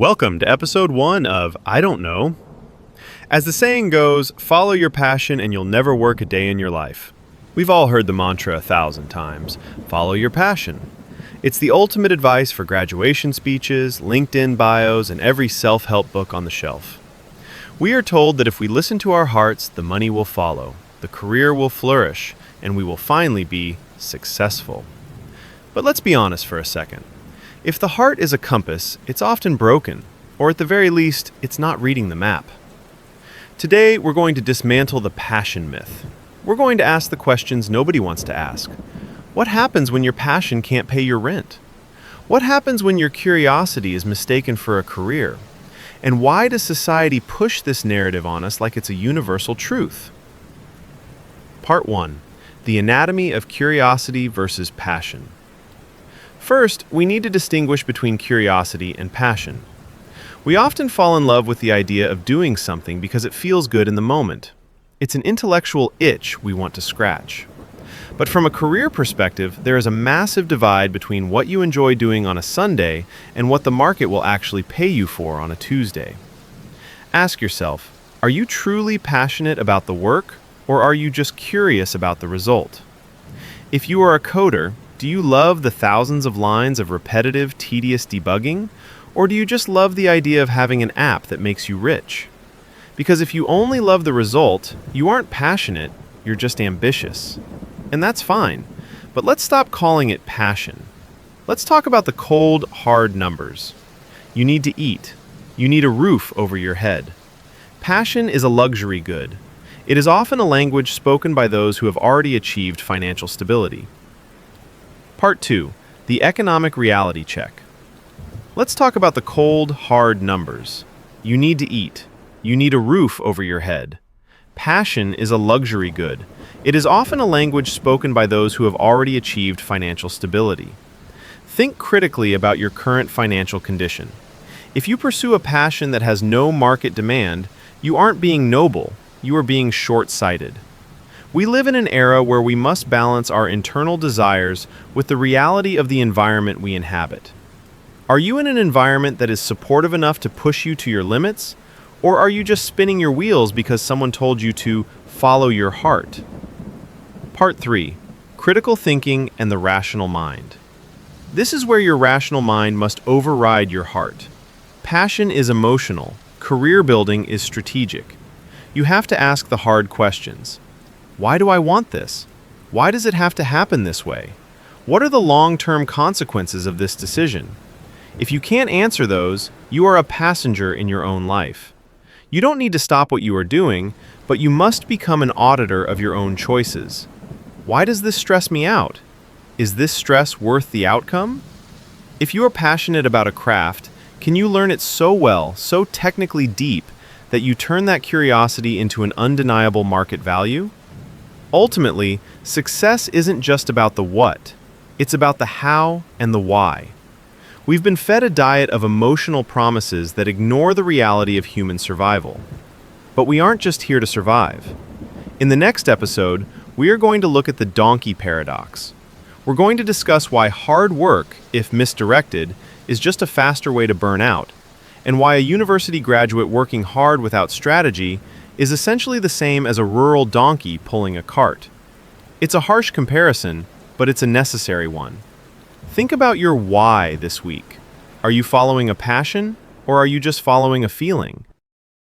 Welcome to episode 1 of I Don't Know. As the saying goes, follow your passion and you'll never work a day in your life. We've all heard the mantra 1,000 times, follow your passion. It's the ultimate advice for graduation speeches, LinkedIn bios, and every self-help book on the shelf. We are told that if we listen to our hearts, the money will follow, the career will flourish, and we will finally be successful. But let's be honest for a second. If the heart is a compass, it's often broken, or at the very least, it's not reading the map. Today, we're going to dismantle the passion myth. We're going to ask the questions nobody wants to ask. What happens when your passion can't pay your rent? What happens when your curiosity is mistaken for a career? And why does society push this narrative on us like it's a universal truth? Part 1. The anatomy of curiosity versus passion. First, we need to distinguish between curiosity and passion. We often fall in love with the idea of doing something because it feels good in the moment. It's an intellectual itch we want to scratch. But from a career perspective, there is a massive divide between what you enjoy doing on a Sunday and what the market will actually pay you for on a Tuesday. Ask yourself, are you truly passionate about the work, or are you just curious about the result? If you are a coder, do you love the thousands of lines of repetitive, tedious debugging, or do you just love the idea of having an app that makes you rich? Because if you only love the result, you aren't passionate, you're just ambitious. And that's fine, but let's stop calling it passion. Let's talk about the cold, hard numbers. You need to eat. You need a roof over your head. Passion is a luxury good. It is often a language spoken by those who have already achieved financial stability. Part 2. The economic reality check. Let's talk about the cold, hard numbers. You need to eat. You need a roof over your head. Passion is a luxury good. It is often a language spoken by those who have already achieved financial stability. Think critically about your current financial condition. If you pursue a passion that has no market demand, you aren't being noble, you are being short-sighted. We live in an era where we must balance our internal desires with the reality of the environment we inhabit. Are you in an environment that is supportive enough to push you to your limits, or are you just spinning your wheels because someone told you to follow your heart? Part 3. Critical thinking and the rational mind. This is where your rational mind must override your heart. Passion is emotional. Career building is strategic. You have to ask the hard questions. Why do I want this? Why does it have to happen this way? What are the long-term consequences of this decision? If you can't answer those, you are a passenger in your own life. You don't need to stop what you are doing, but you must become an auditor of your own choices. Why does this stress me out? Is this stress worth the outcome? If you are passionate about a craft, can you learn it so well, so technically deep, that you turn that curiosity into an undeniable market value? Ultimately, success isn't just about the what, it's about the how and the why. We've been fed a diet of emotional promises that ignore the reality of human survival. But we aren't just here to survive. In the next episode, we are going to look at the donkey paradox. We're going to discuss why hard work, if misdirected, is just a faster way to burn out, and why a university graduate working hard without strategy is essentially the same as a rural donkey pulling a cart. It's a harsh comparison, but it's a necessary one. Think about your why this week. Are you following a passion, or are you just following a feeling?